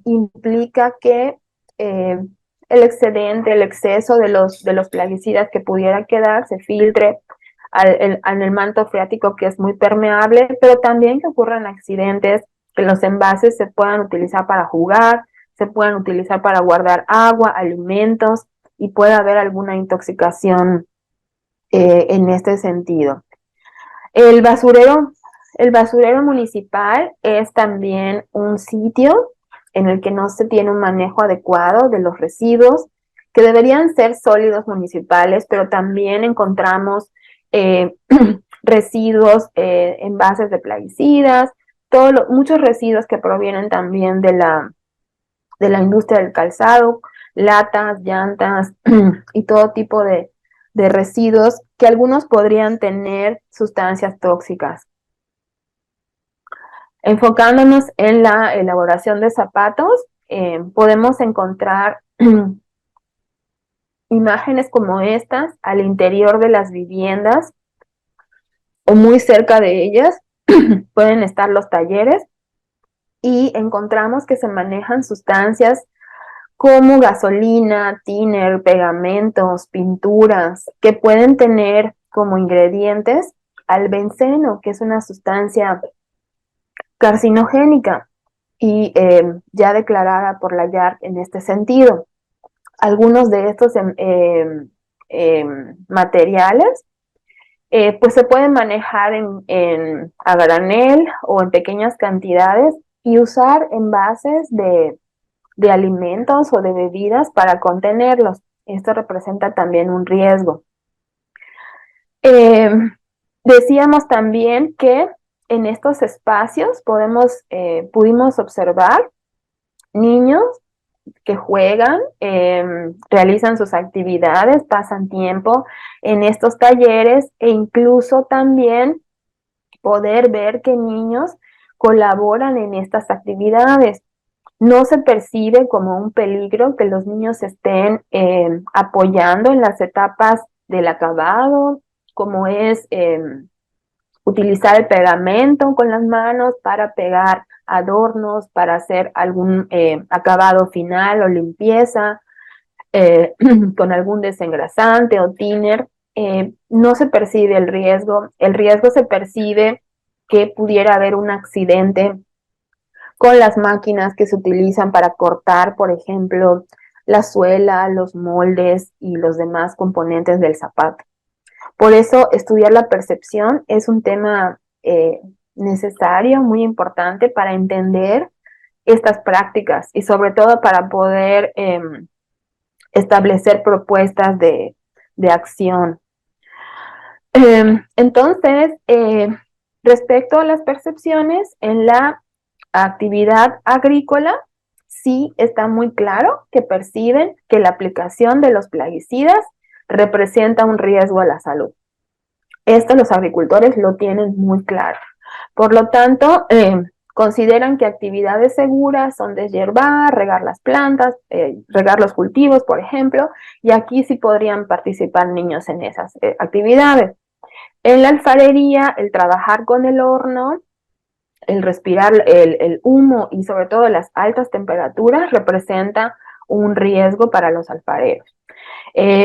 implica que el excedente, el exceso de los plaguicidas que pudiera quedar se filtre en el manto freático, que es muy permeable, pero también que ocurran accidentes, que los envases se puedan utilizar para jugar, se puedan utilizar para guardar agua, alimentos, y pueda haber alguna intoxicación en este sentido. El basurero municipal es también un sitio en el que no se tiene un manejo adecuado de los residuos, que deberían ser sólidos municipales, pero también encontramos residuos, envases de plaguicidas, muchos residuos que provienen también de la industria del calzado, latas, llantas y todo tipo de residuos, que algunos podrían tener sustancias tóxicas. Enfocándonos en la elaboración de zapatos, podemos encontrar imágenes como estas al interior de las viviendas o muy cerca de ellas. Pueden estar los talleres, y encontramos que se manejan sustancias como gasolina, thinner, pegamentos, pinturas, que pueden tener como ingredientes al benceno, que es una sustancia carcinogénica y ya declarada por la YARC en este sentido. Algunos de estos materiales pues se pueden manejar a granel o en pequeñas cantidades y usar envases de alimentos o de bebidas para contenerlos. Esto representa también un riesgo. Decíamos también que en estos espacios pudimos observar niños que juegan, realizan sus actividades, pasan tiempo en estos talleres e incluso también poder ver que niños colaboran en estas actividades. No se percibe como un peligro que los niños estén apoyando en las etapas del acabado, como es utilizar el pegamento con las manos para pegar adornos, para hacer algún acabado final o limpieza, con algún desengrasante o thinner. No se percibe el riesgo se percibe que pudiera haber un accidente con las máquinas que se utilizan para cortar, por ejemplo, la suela, los moldes y los demás componentes del zapato. Por eso, estudiar la percepción es un tema necesario, muy importante para entender estas prácticas y sobre todo para poder establecer propuestas de acción. Entonces, respecto a las percepciones, en la actividad agrícola, sí está muy claro que perciben que la aplicación de los plaguicidas representa un riesgo a la salud. Esto los agricultores lo tienen muy claro. Por lo tanto, consideran que actividades seguras son deshiervar, regar las plantas, regar los cultivos, por ejemplo, y aquí sí podrían participar niños en esas actividades. En la alfarería, el trabajar con el horno, el respirar el humo y sobre todo las altas temperaturas representa un riesgo para los alfareros.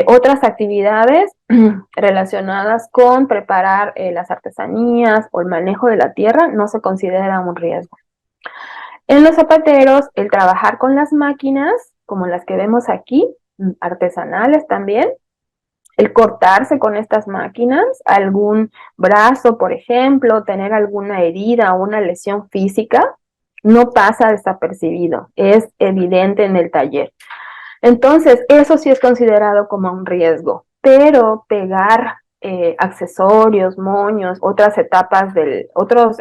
Otras actividades relacionadas con preparar las artesanías o el manejo de la tierra no se considera un riesgo. En los zapateros, el trabajar con las máquinas, como las que vemos aquí, artesanales también, el cortarse con estas máquinas, algún brazo, por ejemplo, tener alguna herida o una lesión física, no pasa desapercibido, es evidente en el taller. Entonces, eso sí es considerado como un riesgo, pero pegar accesorios, moños, otras etapas otros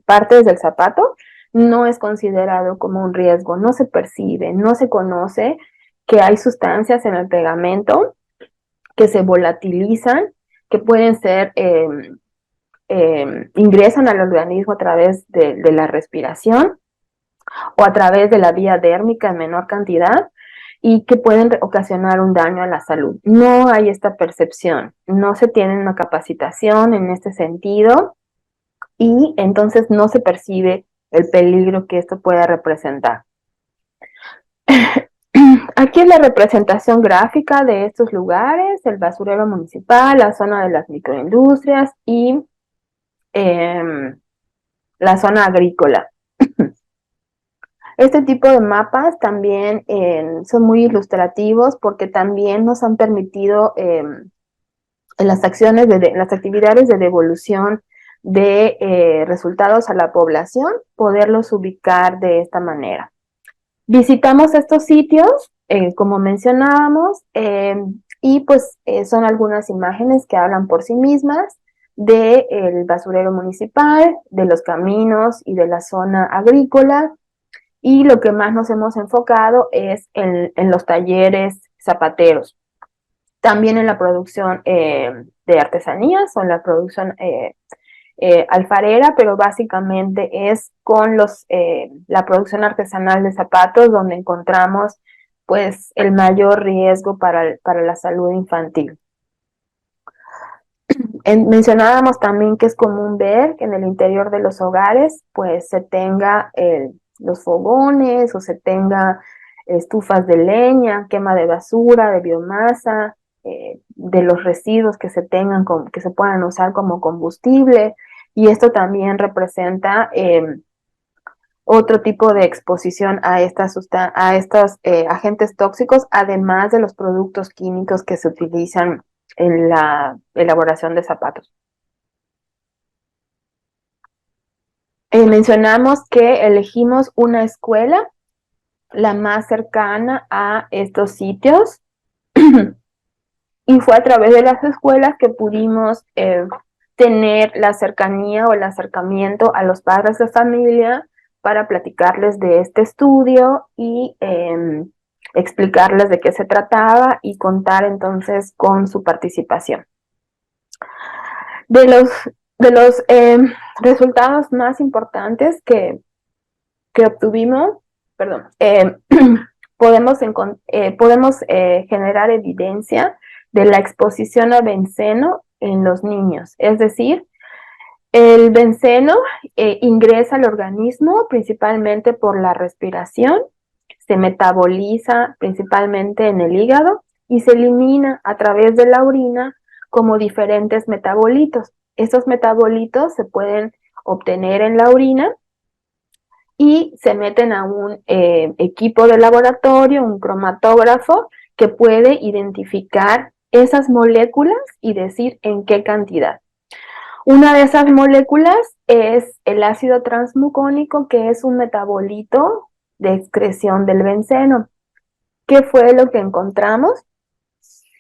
partes del zapato, no es considerado como un riesgo, no se percibe, no se conoce que hay sustancias en el pegamento que se volatilizan, que pueden ser, ingresan al organismo a través de la respiración o a través de la vía dérmica en menor cantidad y que pueden ocasionar un daño a la salud. No hay esta percepción, no se tiene una capacitación en este sentido y entonces no se percibe el peligro que esto pueda representar. Aquí es la representación gráfica de estos lugares, el basurero municipal, la zona de las microindustrias y la zona agrícola. Este tipo de mapas también son muy ilustrativos porque también nos han permitido en las actividades de devolución de resultados a la población, poderlos ubicar de esta manera. Visitamos estos sitios, como mencionábamos, y pues son algunas imágenes que hablan por sí mismas del basurero municipal, de los caminos y de la zona agrícola, y lo que más nos hemos enfocado es en los talleres zapateros. También en la producción de artesanías o en la producción alfarera, pero básicamente es con la producción artesanal de zapatos donde encontramos pues el mayor riesgo para la salud infantil. Mencionábamos también que es común ver que en el interior de los hogares pues se tenga los fogones o se tenga estufas de leña, quema de basura, de biomasa, de los residuos que se tengan, que se puedan usar como combustible, y esto también representa otro tipo de exposición a estos agentes tóxicos, además de los productos químicos que se utilizan en la elaboración de zapatos. mencionamos que elegimos una escuela, la más cercana a estos sitios, y fue a través de las escuelas que pudimos tener la cercanía o el acercamiento a los padres de familia para platicarles de este estudio y explicarles de qué se trataba y contar entonces con su participación. De los resultados más importantes que obtuvimos, podemos generar evidencia de la exposición a benceno en los niños. Es decir, el benceno ingresa al organismo principalmente por la respiración, se metaboliza principalmente en el hígado y se elimina a través de la orina como diferentes metabolitos. Estos metabolitos se pueden obtener en la orina y se meten a un equipo de laboratorio, un cromatógrafo, que puede identificar esas moléculas y decir en qué cantidad. Una de esas moléculas es el ácido transmucónico, que es un metabolito de excreción del benceno. ¿Qué fue lo que encontramos?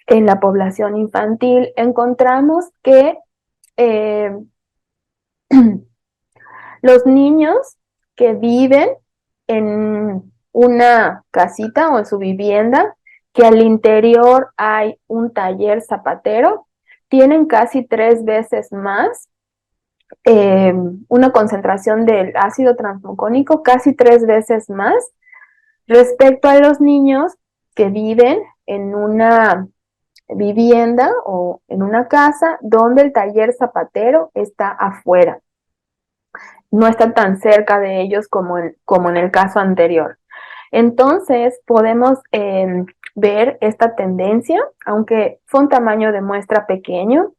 En la población infantil encontramos que los niños que viven en una casita o en su vivienda, que al interior hay un taller zapatero, tienen casi 3 veces más una concentración del ácido transmucónico, casi 3 veces más respecto a los niños que viven en una vivienda o en una casa donde el taller zapatero está afuera. No está tan cerca de ellos como en el caso anterior. Entonces, podemos ver esta tendencia, aunque fue un tamaño de muestra pequeño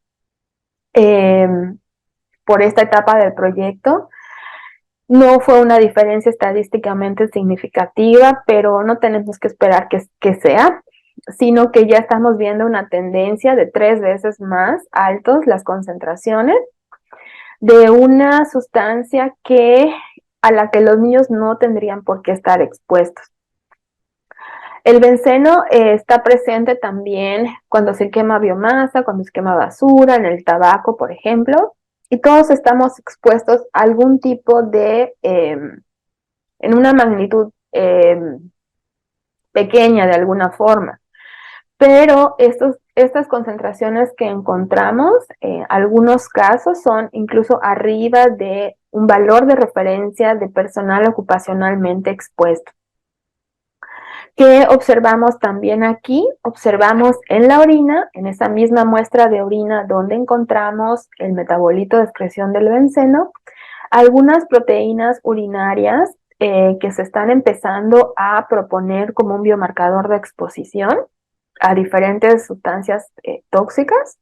por esta etapa del proyecto. No fue una diferencia estadísticamente significativa, pero no tenemos que esperar que sea, sino que ya estamos viendo una tendencia de 3 veces más altos las concentraciones de una sustancia a la que los niños no tendrían por qué estar expuestos. El benceno está presente también cuando se quema biomasa, cuando se quema basura, en el tabaco, por ejemplo, y todos estamos expuestos a algún tipo de, en una magnitud pequeña de alguna forma. Pero estas concentraciones que encontramos, algunos casos son incluso arriba de un valor de referencia de personal ocupacionalmente expuesto. ¿Qué observamos también aquí? Observamos en la orina, en esa misma muestra de orina donde encontramos el metabolito de excreción del benceno, algunas proteínas urinarias que se están empezando a proponer como un biomarcador de exposición a diferentes sustancias tóxicas.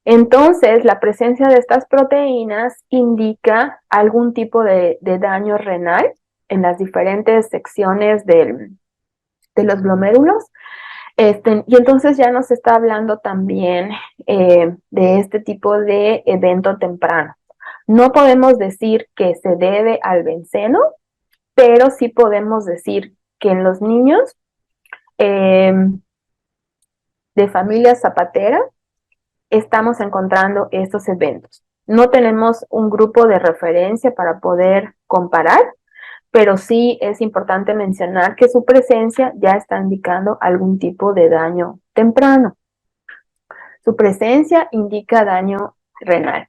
Entonces, la presencia de estas proteínas indica algún tipo de daño renal en las diferentes secciones de los glomérulos. Y entonces ya nos está hablando también de este tipo de evento temprano. No podemos decir que se debe al benceno, pero sí podemos decir que en los niños de familia zapatera estamos encontrando estos eventos. No tenemos un grupo de referencia para poder comparar, pero sí es importante mencionar que su presencia ya está indicando algún tipo de daño temprano. Su presencia indica daño renal.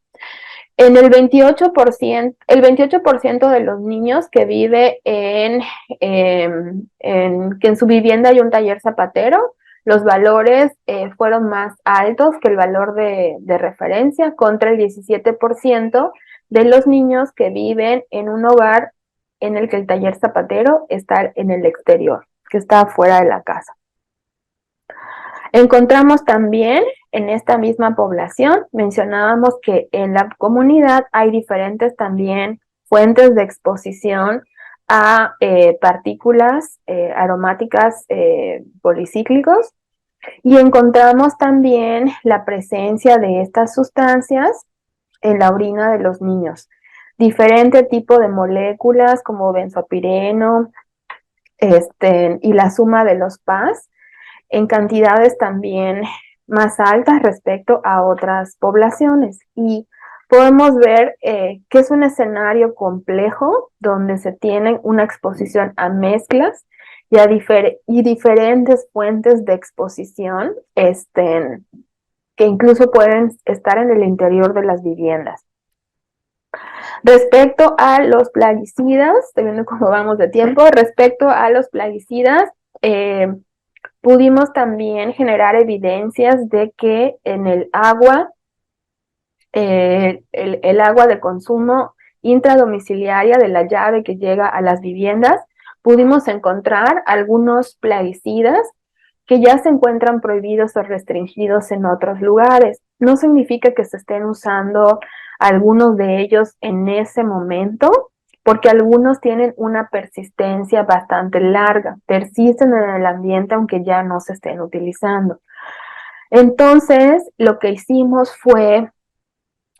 En el 28% de los niños que vive que en su vivienda hay un taller zapatero, los valores fueron más altos que el valor de referencia, contra el 17% de los niños que viven en un hogar en el que el taller zapatero está en el exterior, que está afuera de la casa. Encontramos también en esta misma población, mencionábamos que en la comunidad hay diferentes también fuentes de exposición a partículas aromáticas policíclicos, y encontramos también la presencia de estas sustancias en la orina de los niños. diferente tipo de moléculas como benzopireno, y la suma de los PAS en cantidades también más altas respecto a otras poblaciones. Y podemos ver que es un escenario complejo donde se tiene una exposición a mezclas y a diferentes fuentes de exposición que incluso pueden estar en el interior de las viviendas. Respecto a los plaguicidas, estoy viendo cómo vamos de tiempo, respecto a los plaguicidas, pudimos también generar evidencias de que en el agua, el agua de consumo intradomiciliaria de la llave que llega a las viviendas, pudimos encontrar algunos plaguicidas que ya se encuentran prohibidos o restringidos en otros lugares. No significa que se estén usando algunos de ellos en ese momento, porque algunos tienen una persistencia bastante larga, persisten en el ambiente aunque ya no se estén utilizando. Entonces, lo que hicimos fue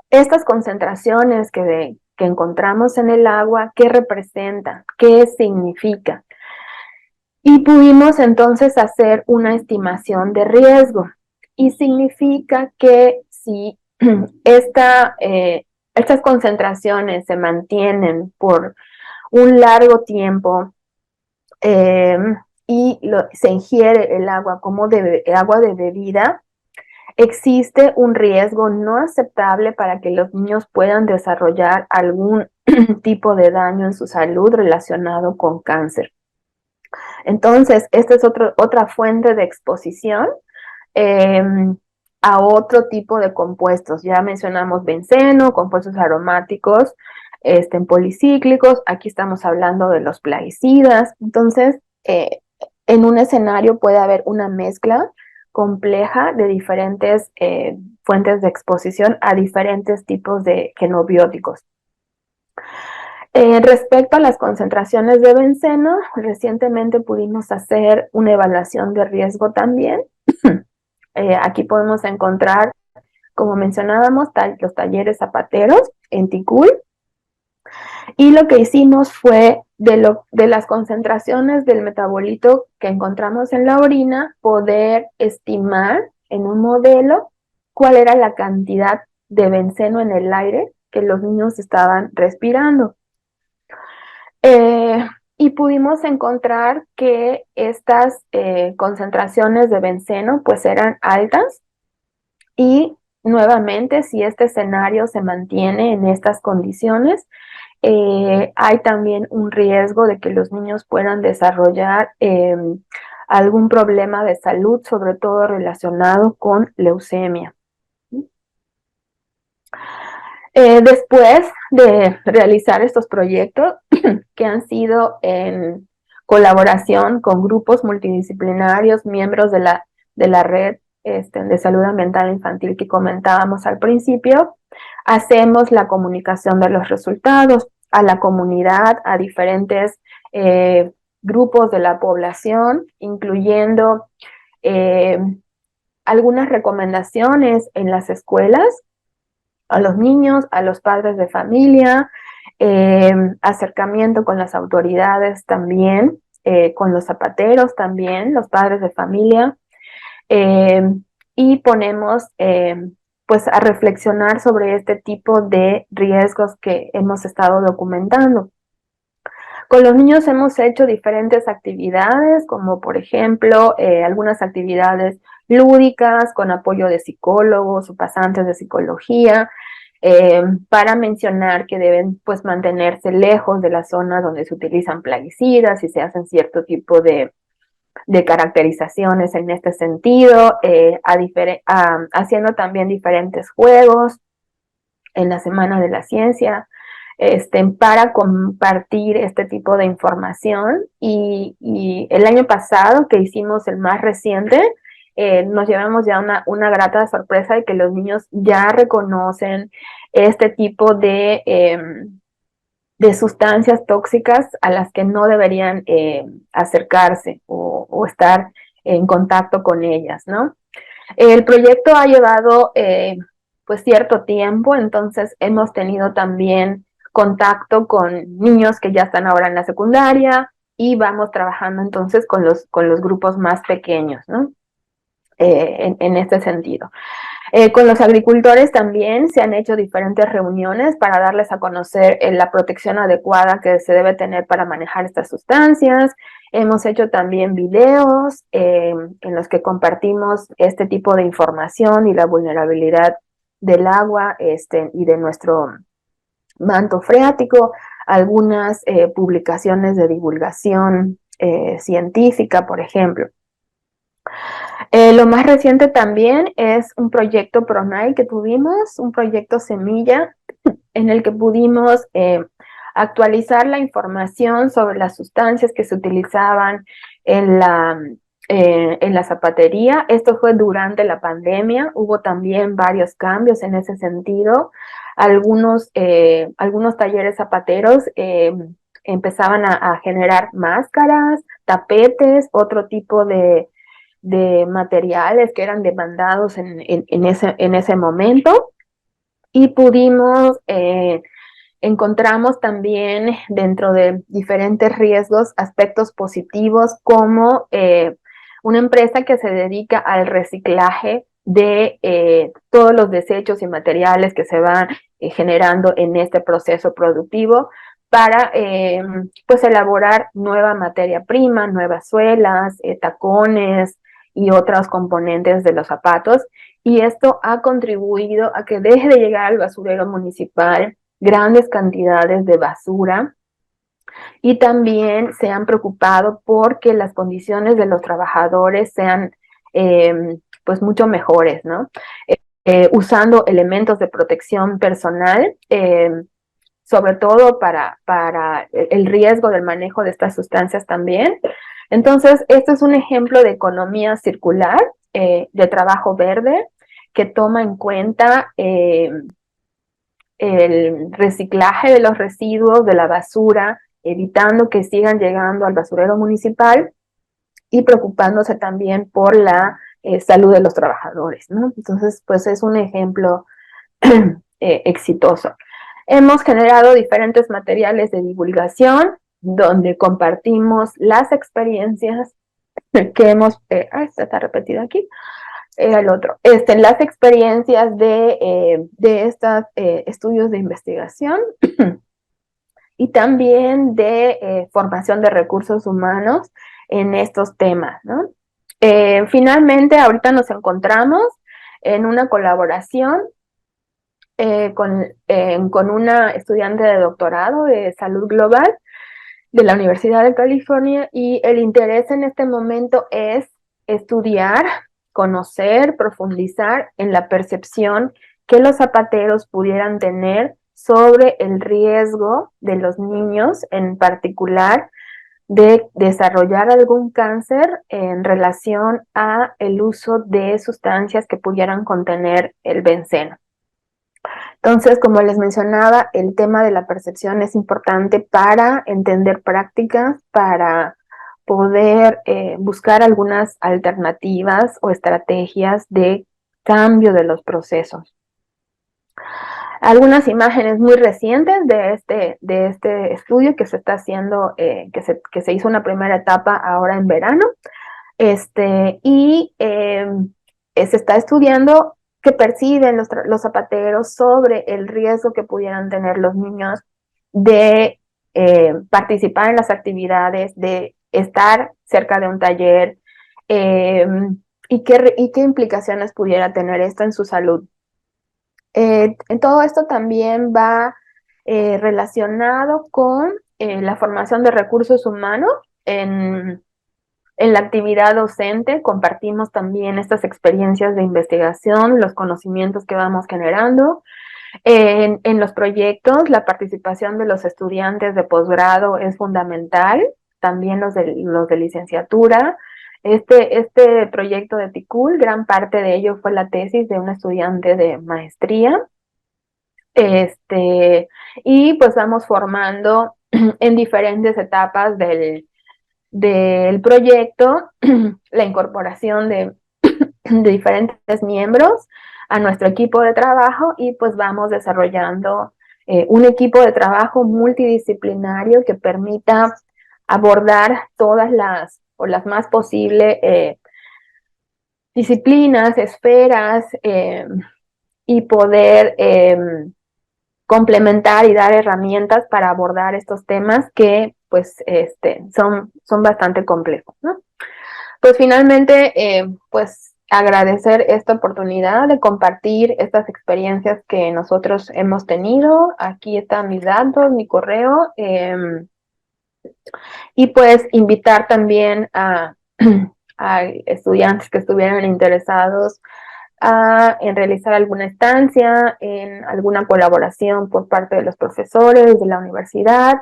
estas concentraciones que encontramos en el agua, ¿qué representan? ¿Qué significa? Y pudimos entonces hacer una estimación de riesgo. Y significa que si estas concentraciones se mantienen por un largo tiempo y se ingiere el agua como agua de bebida, existe un riesgo no aceptable para que los niños puedan desarrollar algún tipo de daño en su salud relacionado con cáncer. Entonces, esta es otra fuente de exposición a otro tipo de compuestos. Ya mencionamos benceno, compuestos aromáticos, policíclicos. Aquí estamos hablando de los plaguicidas. Entonces, en un escenario puede haber una mezcla compleja de diferentes fuentes de exposición a diferentes tipos de genobióticos. Respecto a las concentraciones de benceno, recientemente pudimos hacer una evaluación de riesgo también. Aquí podemos encontrar, como mencionábamos, los talleres zapateros en Ticul. Y lo que hicimos fue, de las concentraciones del metabolito que encontramos en la orina, poder estimar en un modelo cuál era la cantidad de benceno en el aire que los niños estaban respirando. Y pudimos encontrar que estas concentraciones de benceno pues eran altas y nuevamente si este escenario se mantiene en estas condiciones, hay también un riesgo de que los niños puedan desarrollar algún problema de salud, sobre todo relacionado con leucemia. Después de realizar estos proyectos que han sido en colaboración con grupos multidisciplinarios, miembros de la red de salud ambiental infantil que comentábamos al principio, hacemos la comunicación de los resultados a la comunidad, a diferentes grupos de la población, incluyendo algunas recomendaciones en las escuelas, a los niños, a los padres de familia, acercamiento con las autoridades también, con los zapateros también, los padres de familia, y ponemos pues a reflexionar sobre este tipo de riesgos que hemos estado documentando. Con los niños hemos hecho diferentes actividades, como por ejemplo algunas actividades lúdicas con apoyo de psicólogos o pasantes de psicología, para mencionar que deben pues mantenerse lejos de las zonas donde se utilizan plaguicidas y se hacen cierto tipo de caracterizaciones en este sentido, haciendo también diferentes juegos en la Semana de la Ciencia, para compartir este tipo de información. Y el año pasado, que hicimos el más reciente, nos llevamos ya una grata sorpresa de que los niños ya reconocen este tipo de sustancias tóxicas a las que no deberían acercarse o estar en contacto con ellas, ¿no? El proyecto ha llevado pues cierto tiempo, entonces hemos tenido también contacto con niños que ya están ahora en la secundaria y vamos trabajando entonces con los grupos más pequeños, ¿no? En este sentido. Con los agricultores también se han hecho diferentes reuniones para darles a conocer la protección adecuada que se debe tener para manejar estas sustancias. Hemos hecho también videos en los que compartimos este tipo de información y la vulnerabilidad del agua y de nuestro manto freático, algunas publicaciones de divulgación científica, por ejemplo. Lo más reciente también es un proyecto PRONAI que tuvimos, un proyecto Semilla, en el que pudimos actualizar la información sobre las sustancias que se utilizaban en la zapatería. Esto fue durante la pandemia, hubo también varios cambios en ese sentido. Algunos talleres zapateros empezaban a generar máscaras, tapetes, otro tipo de materiales que eran demandados en ese momento, y encontramos también dentro de diferentes riesgos aspectos positivos como una empresa que se dedica al reciclaje de todos los desechos y materiales que se van generando en este proceso productivo para pues elaborar nueva materia prima, nuevas suelas, tacones y otros componentes de los zapatos, y esto ha contribuido a que deje de llegar al basurero municipal grandes cantidades de basura, y también se han preocupado porque las condiciones de los trabajadores sean pues mucho mejores, ¿no? Usando elementos de protección personal, sobre todo para el riesgo del manejo de estas sustancias también. Entonces, esto es un ejemplo de economía circular, de trabajo verde, que toma en cuenta el reciclaje de los residuos, de la basura, evitando que sigan llegando al basurero municipal y preocupándose también por la salud de los trabajadores, ¿no? Entonces, pues es un ejemplo exitoso. Hemos generado diferentes materiales de divulgación donde compartimos las experiencias que hemos... está repetido aquí. El otro. Las experiencias de estos estudios de investigación y también de formación de recursos humanos en estos temas, ¿no? Finalmente, ahorita nos encontramos en una colaboración con una estudiante de doctorado de salud global de la Universidad de California, y el interés en este momento es estudiar, conocer, profundizar en la percepción que los zapateros pudieran tener sobre el riesgo de los niños, en particular de desarrollar algún cáncer en relación a el uso de sustancias que pudieran contener el benceno. Entonces, como les mencionaba, el tema de la percepción es importante para entender prácticas, para poder buscar algunas alternativas o estrategias de cambio de los procesos. Algunas imágenes muy recientes de este estudio que se está haciendo, que se hizo una primera etapa ahora en verano, y se está estudiando qué perciben los zapateros sobre el riesgo que pudieran tener los niños de participar en las actividades, de estar cerca de un taller, y qué implicaciones pudiera tener esto en su salud. En todo esto también va relacionado con la formación de recursos humanos en la actividad docente. Compartimos también estas experiencias de investigación, los conocimientos que vamos generando. En los proyectos, la participación de los estudiantes de posgrado es fundamental, también los de licenciatura. Este proyecto de TICUL, gran parte de ello fue la tesis de un estudiante de maestría. Y pues vamos formando en diferentes etapas del proyecto la incorporación de diferentes miembros a nuestro equipo de trabajo, y pues vamos desarrollando un equipo de trabajo multidisciplinario que permita abordar todas las, o las más posibles, disciplinas, esferas, y poder complementar y dar herramientas para abordar estos temas que pues son bastante complejos, ¿no? Pues finalmente, pues agradecer esta oportunidad de compartir estas experiencias que nosotros hemos tenido. Aquí están mis datos, mi correo, y pues invitar también a estudiantes que estuvieran interesados en realizar alguna estancia, en alguna colaboración por parte de los profesores de la universidad.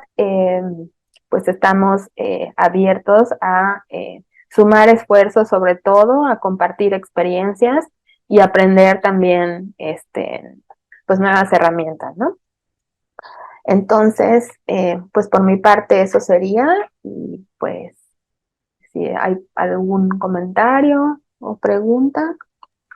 Pues estamos abiertos a sumar esfuerzos, sobre todo a compartir experiencias y aprender también pues nuevas herramientas, ¿no? Entonces, pues por mi parte eso sería, y pues si hay algún comentario o pregunta.